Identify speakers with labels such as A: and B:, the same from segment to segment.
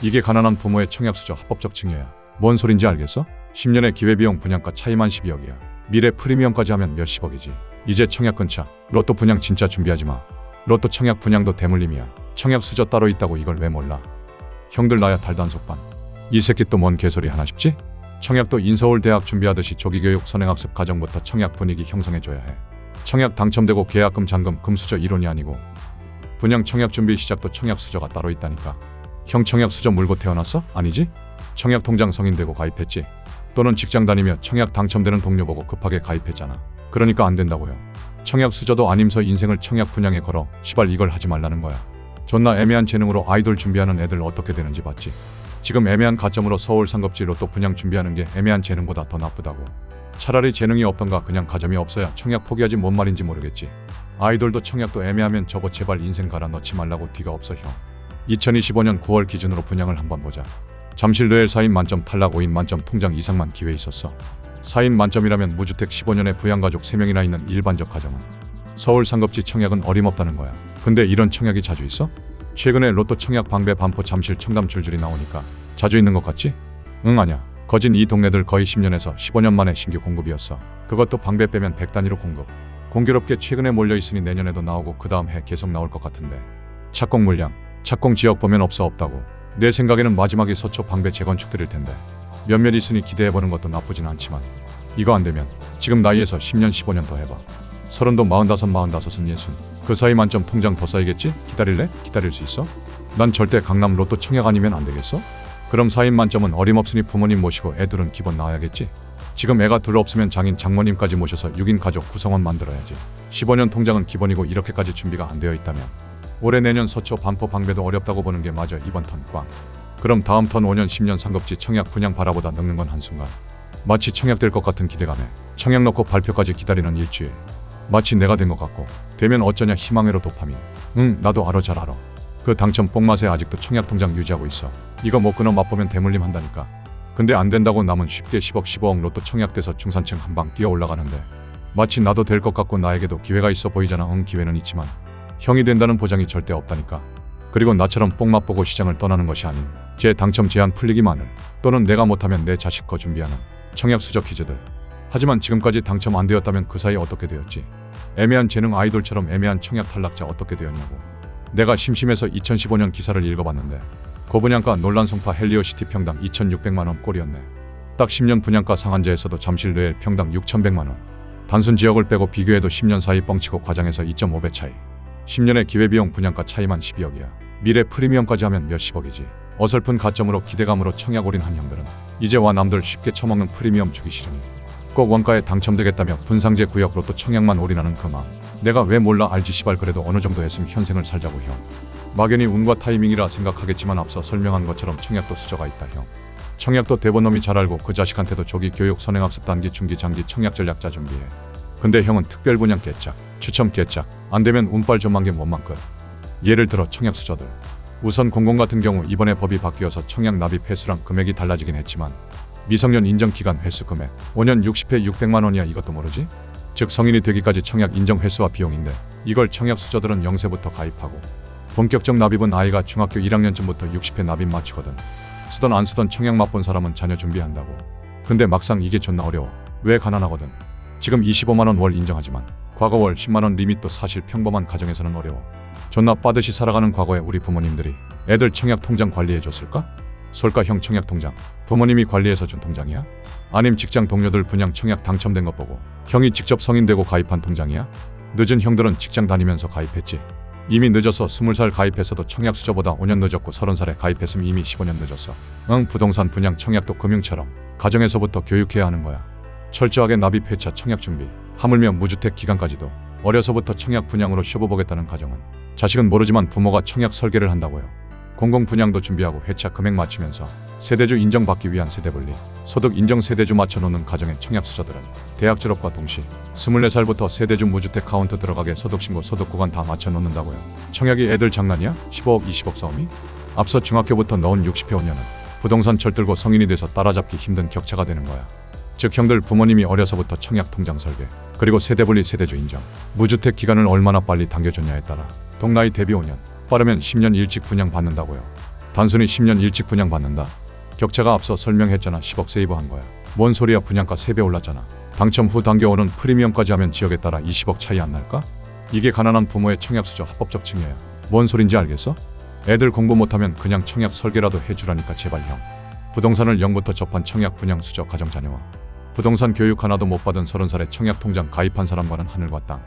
A: 이게 가난한 부모의 청약수저 합법적 증여야. 뭔 소린지 알겠어? 10년의 기회비용 분양가 차이만 12억이야. 미래 프리미엄까지 하면 몇십억이지. 이제 청약 끊자. 로또 분양 진짜 준비하지 마. 로또 청약 분양도 대물림이야. 청약 수저 따로 있다고 이걸 왜 몰라? 형들 나야 달단속반. 이 새끼 또 뭔 개소리 하나 싶지? 청약도 인서울 대학 준비하듯이 조기교육 선행학습 과정부터 청약 분위기 형성해줘야 해. 청약 당첨되고 계약금 잔금 금수저 이론이 아니고 분양 청약 준비 시작도 청약 수저가 따로 있다니까. 형 청약 수저 물고 태어났어? 아니지? 청약 통장 성인되고 가입했지? 또는 직장 다니며 청약 당첨되는 동료 보고 급하게 가입했잖아. 그러니까 안 된다고요. 청약 수저도 아님서 인생을 청약 분양에 걸어. 시발 이걸 하지 말라는 거야. 존나 애매한 재능으로 아이돌 준비하는 애들 어떻게 되는지 봤지? 지금 애매한 가점으로 서울 상급지 로또 분양 준비하는 게 애매한 재능보다 더 나쁘다고. 차라리 재능이 없던가 그냥 가점이 없어야 청약 포기하지 뭔 말인지 모르겠지. 아이돌도 청약도 애매하면 저거 제발 인생 갈아 넣지 말라고. 뒤가 없어 형. 2025년 9월 기준으로 분양을 한번 보자. 잠실 르엘 4인 만점 탈락 5인 만점 통장 이상만 기회 있었어. 4인 만점이라면 무주택 15년에 부양가족 3명이나 있는 일반적 가정은. 서울 상급지 청약은 어림없다는 거야. 근데 이런 청약이 자주 있어? 최근에 로또 청약 방배 반포 잠실 청담 줄줄이 나오니까 자주 있는 것 같지? 응 아냐. 거진 이 동네들 거의 10년에서 15년 만에 신규 공급이었어. 그것도 방배 빼면 100단위로 공급. 공교롭게 최근에 몰려있으니 내년에도 나오고 그 다음 해 계속 나올 것 같은데. 착공 물량, 착공 지역 보면 없다고. 내 생각에는 마지막이 서초 방배 재건축들일 텐데. 몇몇 있으니 기대해보는 것도 나쁘진 않지만 이거 안되면 지금 나이에서 10년 15년 더 해봐. 30도 45은 60. 그 사이 만점 통장 더 쌓이겠지? 기다릴래? 기다릴 수 있어? 난 절대 강남 로또 청약 아니면 안되겠어? 그럼 4인 만점은 어림없으니 부모님 모시고 애들은 기본 나와야겠지? 지금 애가 둘 없으면 장인 장모님까지 모셔서 6인 가족 구성원 만들어야지. 15년 통장은 기본이고 이렇게까지 준비가 안 되어 있다면 올해 내년 서초 반포 방배도 어렵다고 보는 게 맞아. 이번 턴 꽝. 그럼 다음 턴 5년 10년 상급지 청약 분양 바라보다 늙는 건 한순간. 마치 청약될 것 같은 기대감에 청약 넣고 발표까지 기다리는 일주일. 마치 내가 된 것 같고 되면 어쩌냐 희망회로 도파민. 응 나도 알아 잘 알아. 그 당첨 뽕맛에 아직도 청약 통장 유지하고 있어. 이거 못 끊어 맛보면 대물림 한다니까. 근데 안 된다고 남은 쉽게 10억 15억 로또 청약돼서 중산층 한방 뛰어 올라가는데 마치 나도 될 것 같고 나에게도 기회가 있어 보이잖아. 응 기회는 있지만 형이 된다는 보장이 절대 없다니까. 그리고 나처럼 뽕 맛보고 시장을 떠나는 것이 아닌 제 당첨 제한 풀리기만을 또는 내가 못하면 내 자식 거 준비하는 청약 수저 퀴즈들. 하지만 지금까지 당첨 안 되었다면 그 사이 어떻게 되었지? 애매한 재능 아이돌처럼 애매한 청약 탈락자 어떻게 되었냐고. 내가 심심해서 2015년 기사를 읽어봤는데 고분양가 논란 송파 헬리오시티 평당 2,600만원 꼴이었네. 딱 10년 분양가 상한제에서도 잠실 르엘 평당 6,100만원. 단순 지역을 빼고 비교해도 10년 사이 뻥치고 과장해서 2.5배 차이. 10년의 기회비용 분양가 차이만 12억이야. 미래 프리미엄까지 하면 몇십억이지. 어설픈 가점으로 기대감으로 청약 올인한 형들은 이제 와 남들 쉽게 처먹는 프리미엄 주기 싫으니 꼭 원가에 당첨되겠다며 분상제 구역 로또 청약만 올인하는 그 마음. 내가 왜 몰라 알지. 시발 그래도 어느 정도 했으면 현생을 살자고 형. 막연히 운과 타이밍이라 생각하겠지만 앞서 설명한 것처럼 청약도 수저가 있다 형. 청약도 대본놈이 잘 알고 그 자식한테도 조기 교육 선행학습 단기 중기 장기 청약 전략자 준비해. 근데 형은 특별 분양 깨짝, 추첨 깨짝, 안되면 운빨 좀만 게 못만 끝. 예를 들어 청약 수저들. 우선 공공 같은 경우 이번에 법이 바뀌어서 청약 납입 횟수랑 금액이 달라지긴 했지만 미성년 인정기간 횟수 금액 5년 60회 600만원이야. 이것도 모르지? 즉 성인이 되기까지 청약 인정 횟수와 비용인데 이걸 청약 수저들은 0세부터 가입하고 본격적 납입은 아이가 중학교 1학년쯤부터 60회 납입 맞추거든. 쓰던 안 쓰던 청약 맛본 사람은 자녀 준비한다고. 근데 막상 이게 존나 어려워. 왜 가난하거든. 지금 25만원 월 인정하지만 과거 월 10만원 리밋도 사실 평범한 가정에서는 어려워. 존나 빠듯이 살아가는 과거에 우리 부모님들이 애들 청약 통장 관리해줬을까? 솔까 형 청약 통장 부모님이 관리해서 준 통장이야? 아님 직장 동료들 분양 청약 당첨된 것 보고 형이 직접 성인되고 가입한 통장이야? 늦은 형들은 직장 다니면서 가입했지. 이미 늦어서 20살 가입했어도 청약 수저보다 5년 늦었고 30살에 가입했으면 이미 15년 늦었어. 응 부동산 분양 청약도 금융처럼 가정에서부터 교육해야 하는 거야. 철저하게 납입 회차 청약 준비 하물며 무주택 기간까지도 어려서부터 청약 분양으로 쇼부보겠다는 가정은 자식은 모르지만 부모가 청약 설계를 한다고요. 공공 분양도 준비하고 회차 금액 맞추면서 세대주 인정받기 위한 세대분리 소득 인정 세대주 맞춰놓는 가정의 청약 수저들은 대학 졸업과 동시 24살부터 세대주 무주택 카운트 들어가게 소득신고 소득 구간 다 맞춰놓는다고요. 청약이 애들 장난이야? 15억 20억 싸움이? 앞서 중학교부터 넣은 60회 5년은 부동산 철들고 성인이 돼서 따라잡기 힘든 격차가 되는 거야. 즉 형들 부모님이 어려서부터 청약 통장 설계 그리고 세대분리 세대주 인정 무주택 기간을 얼마나 빨리 당겨줬냐에 따라 동나이 대비 5년 빠르면 10년 일찍 분양 받는다고요. 단순히 10년 일찍 분양받는다. 격차가 앞서 설명했잖아. 10억 세이브한 거야. 뭔 소리야. 분양가 3배 올랐잖아. 당첨 후 당겨오는 프리미엄까지 하면 지역에 따라 20억 차이 안 날까? 이게 가난한 부모의 청약수저 합법적 증여야. 뭔 소린지 알겠어? 애들 공부 못하면 그냥 청약 설계라도 해주라니까 제발 형. 부동산을 0부터 접한 청약 분양 수저 가정 자녀와 부동산 교육 하나도 못 받은 30살에 청약 통장 가입한 사람과는 하늘과 땅.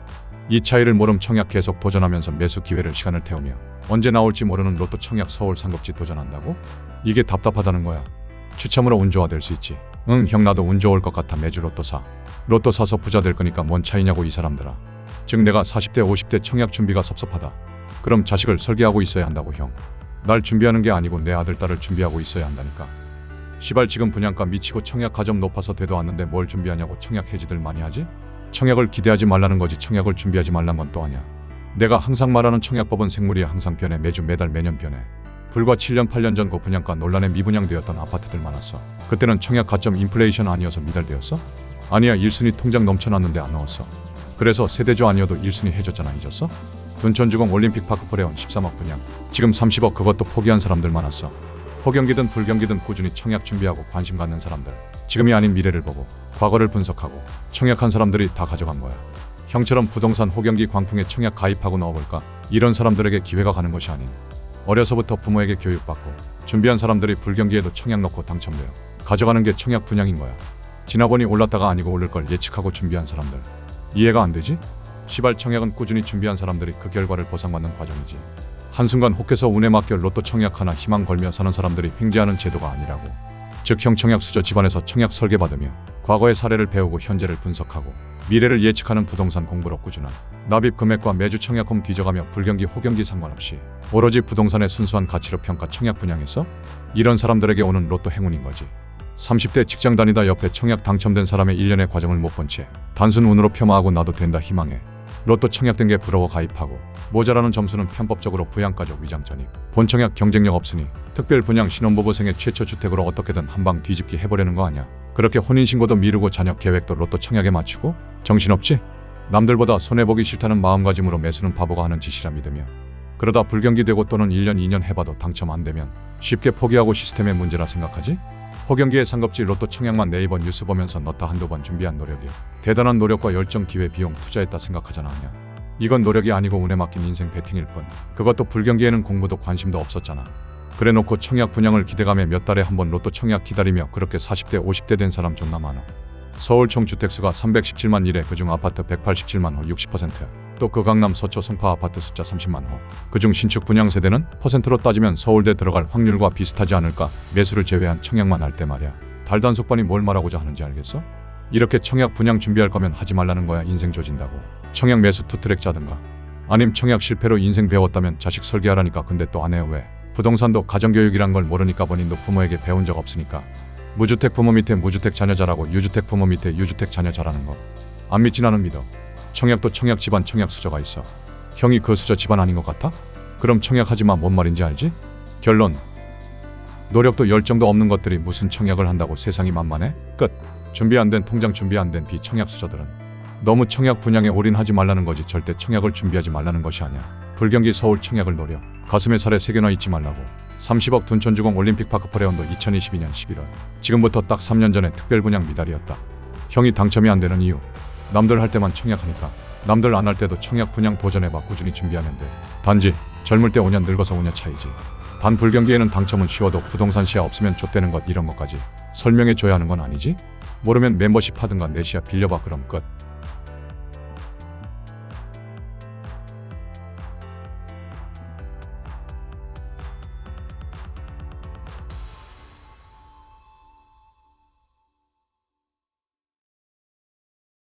A: 이 차이를 모름 청약 계속 도전하면서 매수 기회를 시간을 태우며 언제 나올지 모르는 로또 청약 서울 상급지 도전한다고? 이게 답답하다는 거야. 추첨으로 운 좋아 될 수 있지. 응 형 나도 운 좋을 것 같아. 매주 로또 사. 로또 사서 부자 될 거니까 뭔 차이냐고 이 사람들아. 즉 내가 40대 50대 청약 준비가 섭섭하다. 그럼 자식을 설계하고 있어야 한다고 형. 날 준비하는 게 아니고 내 아들 딸을 준비하고 있어야 한다니까. 시발 지금 분양가 미치고 청약 가점 높아서 되도 않는데 뭘 준비하냐고. 청약 해지들 많이 하지? 청약을 기대하지 말라는 거지 청약을 준비하지 말란 건 또 아니야. 내가 항상 말하는 청약법은 생물이야. 항상 변해. 매주 매달 매년 변해. 불과 7년 8년 전 고분양가 논란에 미분양되었던 아파트들 많았어. 그때는 청약 가점 인플레이션 아니어서 미달되었어? 아니야. 1순위 통장 넘쳐났는데 안 넣었어. 그래서 세대조 아니어도 1순위 해줬잖아. 잊었어? 둔천주공 올림픽파크 포레온 13억 분양. 지금 30억. 그것도 포기한 사람들 많았어. 호경기든 불경기든 꾸준히 청약 준비하고 관심 갖는 사람들. 지금이 아닌 미래를 보고 과거를 분석하고 청약한 사람들이 다 가져간 거야. 형처럼 부동산 호경기 광풍에 청약 가입하고 넣어볼까? 이런 사람들에게 기회가 가는 것이 아닌 어려서부터 부모에게 교육받고 준비한 사람들이 불경기에도 청약 넣고 당첨돼요. 가져가는 게 청약 분양인 거야. 지나보니 올랐다가 아니고 오를 걸 예측하고 준비한 사람들. 이해가 안 되지? 시발 청약은 꾸준히 준비한 사람들이 그 결과를 보상받는 과정이지. 한순간 혹해서 운에 맡겨 로또 청약 하나 희망 걸며 사는 사람들이 횡재하는 제도가 아니라고. 즉 형 청약 수저 집안에서 청약 설계받으며 과거의 사례를 배우고 현재를 분석하고 미래를 예측하는 부동산 공부로 꾸준한 납입 금액과 매주 청약홈 뒤져가며 불경기 호경기 상관없이 오로지 부동산의 순수한 가치로 평가 청약 분양했어? 이런 사람들에게 오는 로또 행운인 거지. 30대 직장 다니다 옆에 청약 당첨된 사람의 1년의 과정을 못 본 채 단순 운으로 폄하하고 나도 된다 희망해 로또 청약된 게 부러워 가입하고 모자라는 점수는 편법적으로 부양가족 위장 전입. 본청약 경쟁력 없으니 특별 분양 신혼부부 생애 최초 주택으로 어떻게든 한방 뒤집기 해보려는 거 아니야. 그렇게 혼인신고도 미루고 자녀 계획도 로또 청약에 맞추고 정신없지? 남들보다 손해보기 싫다는 마음가짐으로 매수는 바보가 하는 짓이라 믿으며 그러다 불경기 되고 또는 1년 2년 해봐도 당첨 안 되면 쉽게 포기하고 시스템의 문제라 생각하지? 호경기의 상급지 로또 청약만 네이버 뉴스 보면서 넣다 한두 번 준비한 노력이 대단한 노력과 열정 기회 비용 투자했다 생각하잖아. 아니야. 이건 노력이 아니고 운에 맡긴 인생 배팅일 뿐. 그것도 불경기에는 공부도 관심도 없었잖아. 그래놓고 청약 분양을 기대감에 몇 달에 한 번 로또 청약 기다리며 그렇게 40대 50대 된 사람 존나 많아. 서울 총 주택수가 317만 1에 그중 아파트 187만 호 60%. 또 그 강남 서초 송파 아파트 숫자 30만 호. 그중 신축 분양 세대는 퍼센트로 따지면 서울대 들어갈 확률과 비슷하지 않을까? 매수를 제외한 청약만 할 때 말이야. 달단속반이 뭘 말하고자 하는지 알겠어? 이렇게 청약 분양 준비할 거면 하지 말라는 거야. 인생 조진다고. 청약 매수 투트랙 짜든가. 아님 청약 실패로 인생 배웠다면 자식 설계하라니까. 근데 또 안 해요. 왜? 부동산도 가정교육이란 걸 모르니까. 본인도 부모에게 배운 적 없으니까. 무주택 부모 밑에 무주택 자녀 자라고 유주택 부모 밑에 유주택 자녀 자라는 거. 안 믿지 나는 믿어. 청약도 청약 집안 청약 수저가 있어. 형이 그 수저 집안 아닌 것 같아? 그럼 청약하지마. 뭔 말인지 알지? 결론. 노력도 열정도 없는 것들이 무슨 청약을 한다고 세상이 만만해? 끝. 준비 안 된 통장 준비 안 된 비청약 수저들은 너무 청약 분양에 올인하지 말라는 거지. 절대 청약을 준비하지 말라는 것이 아니야. 불경기 서울 청약을 노려. 가슴에 살에 새겨놔 있지 말라고. 30억 둔천주공 올림픽파크 포레온도 2022년 11월. 지금부터 딱 3년 전에 특별 분양 미달이었다. 형이 당첨이 안 되는 이유. 남들 할 때만 청약하니까. 남들 안 할 때도 청약 분양 도전해봐. 꾸준히 준비하면 돼. 단지 젊을 때 5년 늙어서 5년 차이지. 단 불경기에는 당첨은 쉬워도 부동산 시야 없으면 좆되는 것 이런 것까지 설명해 줘야 하는 건 아니지? 모르면 멤버십 하든가 내 시야 빌려봐. 그럼 끝.